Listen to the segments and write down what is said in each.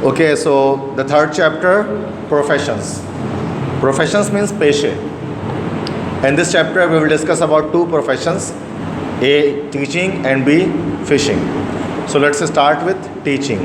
Okay, so the third chapter, professions. Professions means peshe. In this chapter, we will discuss about two professions, A, teaching, and B, fishing. So let's start with teaching.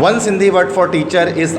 One Sindhi word for teacher is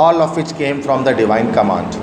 all of which came from the divine command.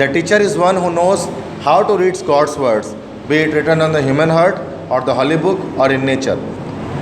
The teacher is one who knows how to read God's words, be it written on the human heart or the holy book or in nature.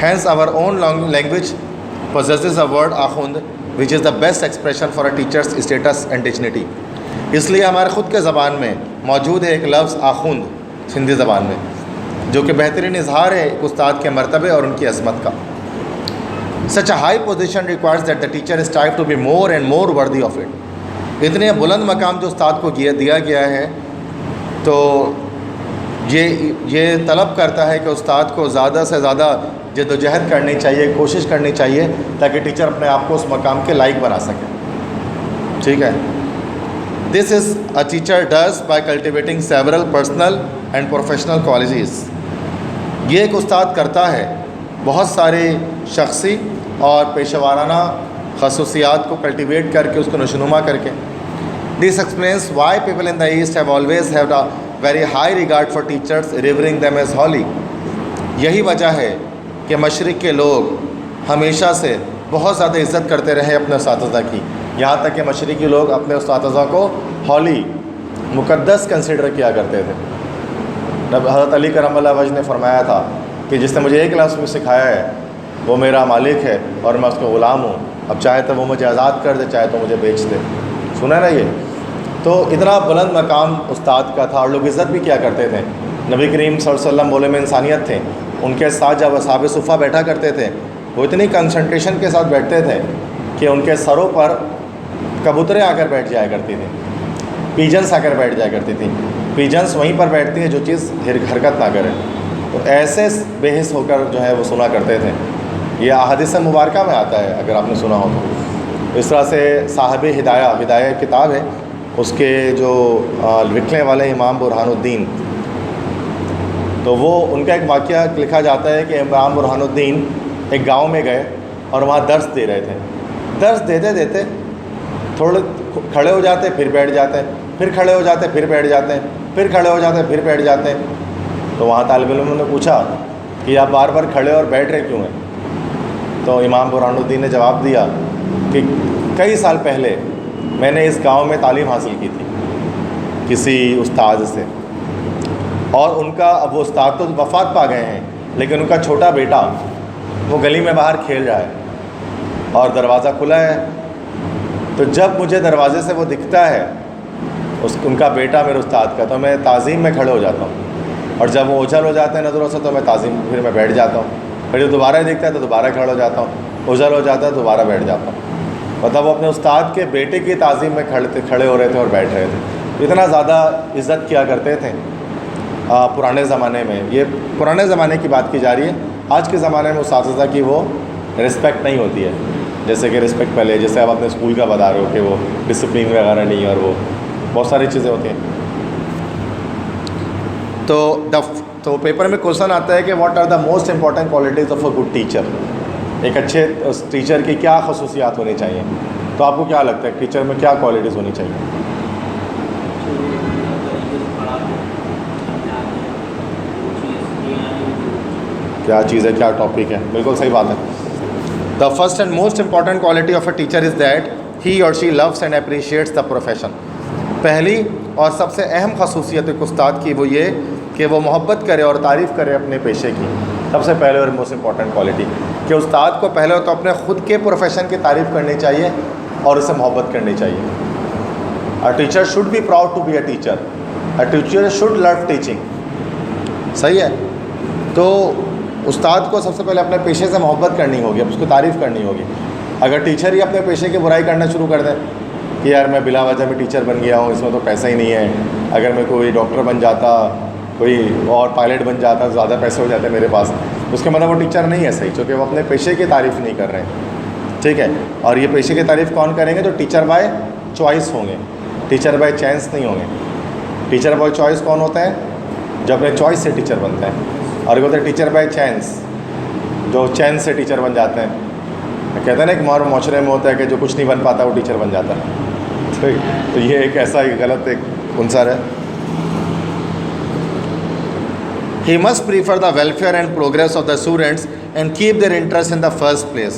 Hence our own language possesses a word Akhund which is the best expression for a teacher's status and dignity. اس لیے ہمارے خود کے زبان میں موجود ہے ایک لفظ آخوند سندھی زبان میں، جو کہ بہترین اظہار ہے ایک استاد کے مرتبے اور ان کی عظمت کا. Such a high position requires that the teacher strive to be more and more worthy of it. اتنے بلند مقام جو استاد کو دیا گیا ہے، تو یہ طلب کرتا ہے کہ استاد کو زیادہ سے زیادہ جد و جہد کرنی چاہیے، کوشش کرنی چاہیے تاکہ ٹیچر اپنے آپ کو اس مقام کے لائق بنا سکے. ٹھیک ہے. This is a teacher does by cultivating several personal and professional qualities. یہ ایک استاد کرتا ہے بہت سارے شخصی اور پیشہ ورانہ خصوصیات کو کلٹیویٹ کر کے، اس کو نشوونما کر کے. This explains why people in the East have always had a very high regard for teachers, revering them as holy. یہی وجہ ہے کہ مشرق کے لوگ ہمیشہ سے بہت زیادہ عزت کرتے رہے اپنے اساتذہ کی، یہاں تک کہ مشرقی لوگ اپنے اساتذہ کو ہولی، مقدس کنسیڈر کیا کرتے تھے. حضرت علی کرم اللہ وجہ نے فرمایا تھا کہ جس نے مجھے ایک لفظ میں سکھایا ہے وہ میرا مالک ہے اور میں اس کا غلام ہوں، اب چاہے تو وہ مجھے آزاد کر دے، چاہے تو مجھے بیچ دے. سنا نا یہ؟ تو اتنا بلند مقام استاد کا تھا اور لوگ عزت بھی کیا کرتے تھے. نبی کریم صلی اللہ علیہ وسلم بولے میں انسانیت تھے، ان کے ساتھ جب اصحاب صفہ بیٹھا کرتے تھے وہ اتنی کنسنٹریشن کے ساتھ بیٹھتے تھے کہ ان کے سروں پر کبوتریں آ کر بیٹھ جایا کرتی تھیں، پیجنس آ کر بیٹھ جایا کرتی تھیں. پیجنس وہیں پر بیٹھتی ہیں جو چیز حرکت نہ کرے. تو ایسے بے حس ہو کر جو ہے وہ سنا کرتے تھے. یہ احادیث مبارکہ میں آتا ہے اگر آپ نے سنا ہو تو. اس طرح سے صاحب ہدایہ کتاب ہے، اس کے جو لکھنے والے امام برہان الدین، تو وہ ان کا ایک واقعہ لکھا جاتا ہے کہ امام برہان الدین ایک گاؤں میں گئے اور وہاں درس دے رہے تھے. درس دیتے دیتے تھوڑے کھڑے ہو جاتے پھر بیٹھ جاتے ہیں، پھر کھڑے ہو جاتے پھر بیٹھ جاتے ہیں، پھر کھڑے ہو جاتے پھر بیٹھ جاتے ہیں. تو وہاں طالب علموں نے پوچھا کہ آپ بار بار کھڑے اور بیٹھ رہے کیوں ہیں؟ تو امام برہان الدین نے جواب دیا کہ کئی سال پہلے میں نے اس گاؤں میں تعلیم حاصل کی تھی کسی استاد سے، اور ان کا اب وہ استاد تو وفات پا گئے ہیں لیکن ان کا چھوٹا بیٹا وہ گلی میں باہر کھیل رہا ہے اور دروازہ کھلا ہے. تو جب مجھے دروازے سے وہ دکھتا ہے ان کا بیٹا میرے استاد کا، تو میں تعظیم میں کھڑے ہو جاتا ہوں، اور جب وہ اجھل ہو جاتے ہیں نظروں سے تو میں تعظیم پھر میں بیٹھ جاتا ہوں. پھر جب دوبارہ دکھتا ہے تو دوبارہ کھڑے ہو جاتا ہوں، اجھل ہو جاتا ہے تو دوبارہ بیٹھ جاتا ہوں. مطلب وہ اپنے استاد کے بیٹے کی تعظیم میں کھڑے ہو رہے تھے اور بیٹھ رہے تھے. اتنا زیادہ عزت کیا کرتے تھے پرانے زمانے میں. یہ پرانے زمانے کی بات کی جا رہی ہے. آج کے زمانے میں اساتذہ کی وہ رسپیکٹ نہیں ہوتی ہے جیسے کہ رسپیکٹ پہلے، جیسے آپ اپنے اسکول کا بتا رہے ہو کہ وہ ڈسپلن وغیرہ نہیں ہے اور وہ بہت ساری چیزیں ہوتی ہیں. تو پیپر میں کوشچن آتا ہے کہ what are the most important qualities of a good teacher. ایک اچھے ٹیچر کی کیا خصوصیات ہونی چاہیے؟ تو آپ کو کیا لگتا ہے ٹیچر میں کیا کوالٹیز ہونی چاہیے؟ کیا چیز ہے، کیا ٹاپک ہے؟ بالکل صحیح بات ہے. The first and most important quality of a teacher is that he اور she loves and appreciates the profession. پہلی اور سب سے اہم خصوصیت ایک استاد کی وہ یہ کہ وہ محبت کرے اور تعریف کرے اپنے پیشے کی. سب سے پہلے اور موسٹ امپورٹنٹ کوالٹی کہ استاد کو پہلے تو اپنے خود کے پروفیشن کی تعریف کرنی چاہیے اور اسے محبت کرنی چاہیے. A teacher should be proud to be a teacher. A teacher should love teaching. صحیح ہے. تو استاد کو سب سے پہلے اپنے پیشے سے محبت کرنی ہوگی، اب اس کو تعریف کرنی ہوگی. اگر ٹیچر ہی اپنے پیشے کی برائی کرنا شروع کر دیں کہ یار میں بلا وجہ میں ٹیچر بن گیا ہوں، اس میں تو پیسہ ہی نہیں ہے، اگر میں کوئی ڈاکٹر بن جاتا، کوئی اور پائلٹ بن جاتا تو زیادہ پیسے ہو جاتے میرے پاس، اس کا مطلب وہ ٹیچر نہیں ہے صحیح، چونکہ وہ اپنے پیشے کی تعریف نہیں کر رہے ہیں. ٹھیک ہے. اور یہ پیشے کی تعریف کون کریں گے؟ جو ٹیچر بائی چوائس ہوں گے، ٹیچر بائی چانس نہیں ہوں گے. ٹیچر بائی چوائس کون ہوتا ہے؟ جو اپنے چوائس سے ٹیچر بنتا ہے. اور یہ ہوتا ہے ٹیچر بائی چانس، جو چانس سے ٹیچر بن جاتے ہیں. کہتے ہیں نا ایک معاشرے میں ہوتا ہے کہ جو کچھ نہیں بن پاتا وہ ٹیچر بن جاتا ہے. تو یہ ایک ایسا ہی غلط ایک عنصر ہے. He must prefer the welfare and progress of the students and keep their interest in the first place.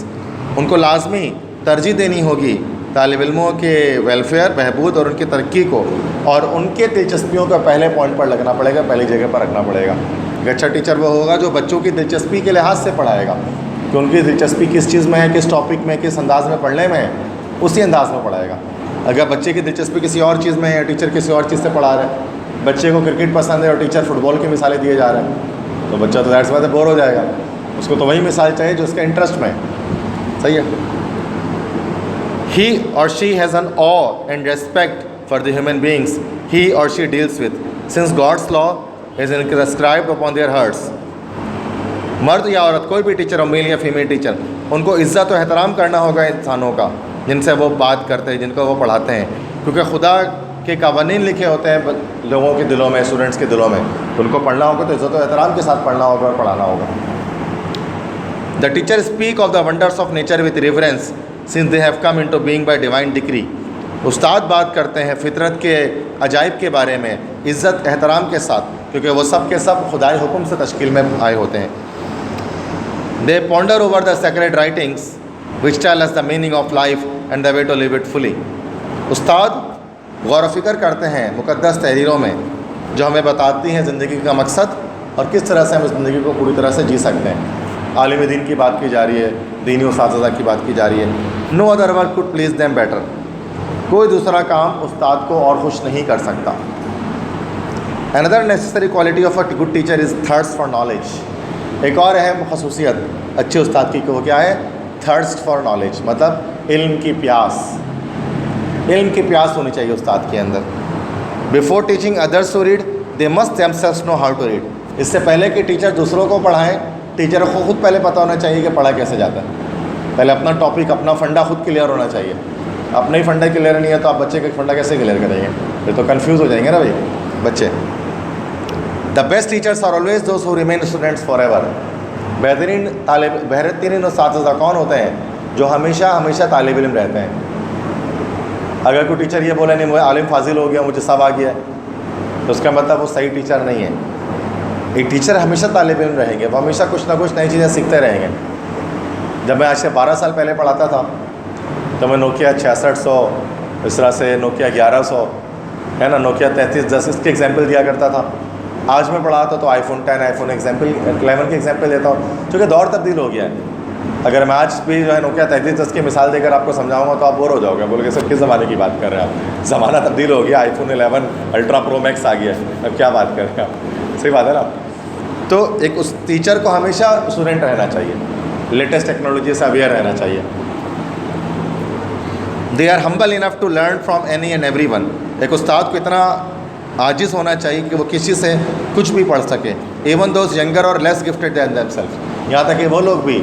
ان کو لازمی ترجیح دینی ہوگی طالب علموں کے ویلفیئر، بہبود اور ان کی ترقی کو، اور ان کے دلچسپیوں کا پہلے پوائنٹ پر لگنا پڑے گا، پہلی جگہ پر رکھنا پڑے گا. ایک اچھا ٹیچر وہ ہوگا جو بچوں کی دلچسپی کے لحاظ سے پڑھائے گا. کہ ان کی دلچسپی کس چیز میں ہے, کس ٹاپک میں, کس انداز میں پڑھنے میں ہے, اسی انداز میں پڑھائے گا. اگر بچے کی دلچسپی کسی اور چیز میں ہے, ٹیچر کسی اور چیز سے پڑھا رہا ہے, بچے کو کرکٹ پسند ہے اور ٹیچر فٹ بال کی مثالیں دیے جا رہے ہیں, تو بچہ تو ظاہر سی بات ہے بور ہو جائے گا. اس کو تو وہی مثال چاہیے جو اس کے انٹرسٹ میں ہے. صحیح ہے. He or she has an awe and respect for the human beings he or she deals with, since God's law is inscribed upon their hearts. مرد یا عورت, کوئی بھی ٹیچر ہو, میل یا فیمیل ٹیچر, ان کو عزت و احترام کرنا ہوگا انسانوں کا جن سے وہ بات کرتے ہیں, جن کو وہ پڑھاتے ہیں, کیونکہ خدا کے قوانین لکھے ہوتے ہیں لوگوں کے دلوں میں, اسٹوڈنٹس کے دلوں میں, تو ان کو پڑھنا ہوگا تو عزت و احترام کے ساتھ پڑھنا ہوگا اور پڑھانا ہوگا. The teacher speak of the wonders of nature with reverence, since they have come into being by divine decree. استاد بات کرتے ہیں فطرت کے عجائب کے بارے میں عزت احترام کے ساتھ, کیونکہ وہ سب کے سب خدائی حکم سے تشکیل میں آئے ہوتے ہیں. They ponder over the sacred writings which tell us the meaning of life and the way to live it fully. استاد غور و فکر کرتے ہیں مقدس تحریروں میں جو ہمیں بتاتی ہیں زندگی کا مقصد اور کس طرح سے ہم اس زندگی کو پوری طرح سے جی سکتے ہیں. عالم دین کی بات کی جا رہی ہے, دینی اساتذہ کی بات کی جا رہی ہے. No other work could please them better. کوئی دوسرا کام استاد کو اور خوش نہیں کر سکتا. Another necessary quality of a good teacher is thirst for knowledge. ایک اور اہم خصوصیت اچھے استاد کی کہ وہ کیا ہے, تھرسٹ فار نالج, مطلب علم کی پیاس. علم کی پیاس ہونی چاہیے استاد کے اندر. Before teaching others to read they must themselves know how to read. اس سے پہلے کہ ٹیچر دوسروں کو پڑھائیں, ٹیچر کو خود پہلے پتہ ہونا چاہیے کہ پڑھا کیسے جاتا ہے. پہلے اپنا ٹاپک, اپنا فنڈا خود کلیئر ہونا چاہیے. اپنا ہی فنڈا کلیئر نہیں ہے تو آپ بچے کا فنڈا کیسے کلیئر کریں گے, پھر تو کنفیوز ہو جائیں گے نا بھائی بچے. The best teachers are always those who remain students forever ایور. بہترین اساتذہ کون ہوتے ہیں, جو ہمیشہ ہمیشہ طالب علم رہتے ہیں. اگر کوئی ٹیچر یہ بولے نہیں مجھے عالم فاضل ہو گیا, مجھے سب آ گیا ہے, تو اس کا مطلب وہ صحیح ٹیچر نہیں ہے. ایک ٹیچر ہمیشہ طالب علم رہیں گے, وہ ہمیشہ کچھ نہ کچھ نئی چیزیں سیکھتے رہیں گے. جب میں آج سے 12 سال پہلے پڑھاتا تھا تو میں نوکیا 6600, اس طرح سے نوکیا 1100 ہے نا, نوکیا 3310 اس کی ایگزامپل دیا کرتا تھا. آج میں پڑھاتا تو آئی فون 10, آئی فون 11 کی ایگزامپل دیتا ہوں, چونکہ دور تبدیل ہو گیا ہے. اگر میں آج بھی جو ہے نوکیا 3310 کی مثال دے کر آپ کو سمجھاؤں گا تو آپ بور ہو جاؤ گے, بول کے سر کس زمانے کی بات کر رہے ہیں آپ, زمانہ تبدیل ہو گیا, آئی فون 11 الٹرا پرو میکس آ گیا, اب کیا بات کر رہے ہیں آپ. صحیح بات ہے نا. تو ایک اس ٹیچر کو ہمیشہ اسٹوڈنٹ رہنا چاہیے, لیٹسٹ ٹیکنالوجی سے اویئر رہنا چاہیے. They are humble enough to learn from any and every one. ایک استاد کو اتنا عاجز ہونا چاہیے کہ وہ کسی سے کچھ بھی پڑھ سکے, ایون دوز ینگر اور لیس گفٹیڈ دین دیم سیلف. یہاں تک کہ وہ لوگ بھی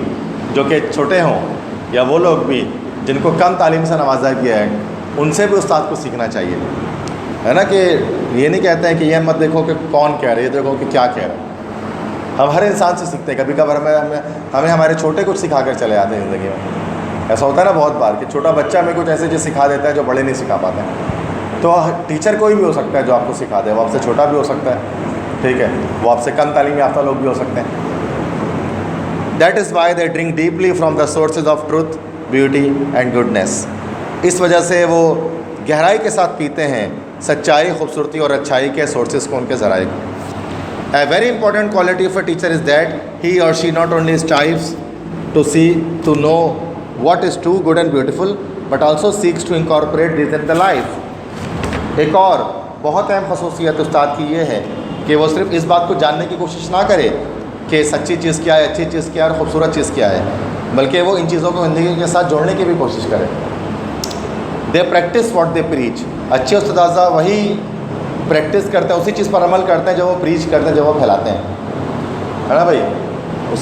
جو کہ چھوٹے ہوں یا وہ لوگ بھی جن کو کم تعلیم سے نوازا گیا ہے, ان سے بھی استاد کو سیکھنا چاہیے, ہے نا. کہ یہ نہیں کہتے ہیں کہ یہ مت دیکھو کہ کون کہہ رہا ہے, یہ دیکھو کہ کیا کہہ رہا ہے. ہم ہر انسان سے سیکھتے ہیں. کبھی کبھار ہمیں ہمارے چھوٹے کچھ سکھا کر چلے آتے ہیں زندگی میں. ایسا ہوتا ہے نا بہت بار کہ چھوٹا بچہ ہمیں کچھ ایسی چیز سکھا دیتا ہے جو بڑے نہیں سکھا پاتے ہیں. تو ٹیچر کوئی بھی ہو سکتا ہے جو آپ کو سکھا دے, وہ آپ سے چھوٹا بھی ہو سکتا ہے, ٹھیک ہے, وہ آپ سے کم تعلیم یافتہ لوگ بھی ہو سکتے ہیں. That is why they drink deeply from the sources of truth, beauty and goodness. اس وجہ سے وہ گہرائی کے ساتھ پیتے ہیں سچائی, خوبصورتی اور اچھائی کے سورسز کو, ان کے ذرائع کو. A very important quality of a teacher is that he or she not only strives to know what is true, good and beautiful, but also seeks to incorporate this in the life. ایک اور بہت اہم خصوصیت استاد کی یہ ہے کہ وہ صرف اس بات کو جاننے کی کوشش نہ کرے کہ سچی چیز کیا ہے, اچھی چیز کیا ہے اور خوبصورت چیز کیا ہے, بلکہ وہ ان چیزوں کو زندگی کے ساتھ جوڑنے کی بھی کوشش کرے. They practice what they preach. اچھے استادہ وہی پریکٹس کرتے ہیں, اسی چیز پر عمل کرتے ہیں جو وہ پریچ کرتے ہیں, جو وہ پھیلاتے ہیں, ہے نا بھائی.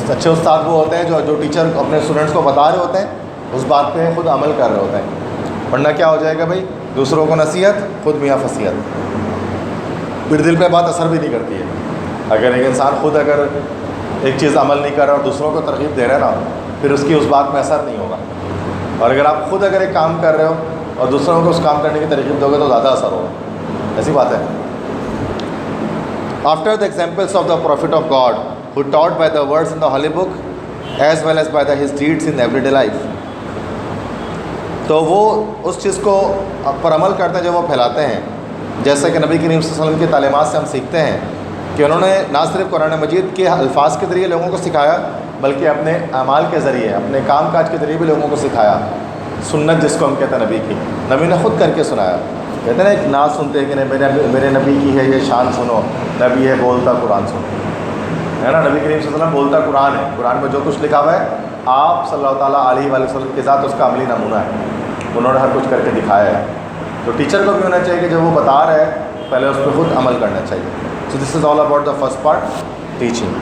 اچھے استاد وہ ہوتے ہیں جو ٹیچر اپنے اسٹوڈنٹس کو بتا رہے ہوتے ہیں اس بات پہ خود عمل کر رہے ہوتے ہیں. ورنہ کیا ہو جائے گا بھائی, دوسروں کو نصیحت, خود میاں فصیحت, پھر دل پہ بات اثر بھی نہیں کرتی ہے. اگر ایک انسان خود اگر ایک چیز عمل نہیں کر رہا اور دوسروں کو ترغیب دے رہا ہے نا, پھر اس کی اس بات میں اثر نہیں ہوگا. اور اگر آپ خود اگر ایک کام کر رہے ہو اور دوسروں کو اس کام کرنے کی ترغیب دو گے تو زیادہ اثر ہوگا. ایسی بات ہے. After the examples of the prophet of God who taught by the words in the holy book as well as by his deeds in everyday life, تو وہ اس چیز کو پر عمل کرتے ہیں جو وہ پھیلاتے ہیں. جیسا کہ نبی کریم صلی اللہ علیہ وسلم کی تعلیمات سے ہم سیکھتے ہیں کہ انہوں نے نہ صرف قرآن مجید کے الفاظ کے ذریعے لوگوں کو سکھایا بلکہ اپنے اعمال کے ذریعے، اپنے کام کاج کے ذریعے بھی لوگوں کو سکھایا. سنت جس کو ہم کہتے ہیں نبی کی، نبی نے خود کر کے سنایا. کہتے ہیں نا ایک نعت سنتے ہیں کہ میرے نبی کی ہے یہ شان سنو، نبی ہے بولتا قرآن سنو، ہے نا. نبی کریم صلی اللہ علیہ وسلم بولتا قرآن ہے، قرآن میں جو کچھ لکھا ہوا ہے آپ صلی اللہ تعالیٰ علیہ وآلہ وسلم کے ذات اس کا عملی نمونہ ہے. انہوں نے ہر کچھ کر کے دکھایا ہے. تو ٹیچر کو بھی ہونا چاہیے کہ جب وہ بتا رہا ہے پہلے اس پہ خود عمل کرنا چاہیے. So this is all about the first part, teaching.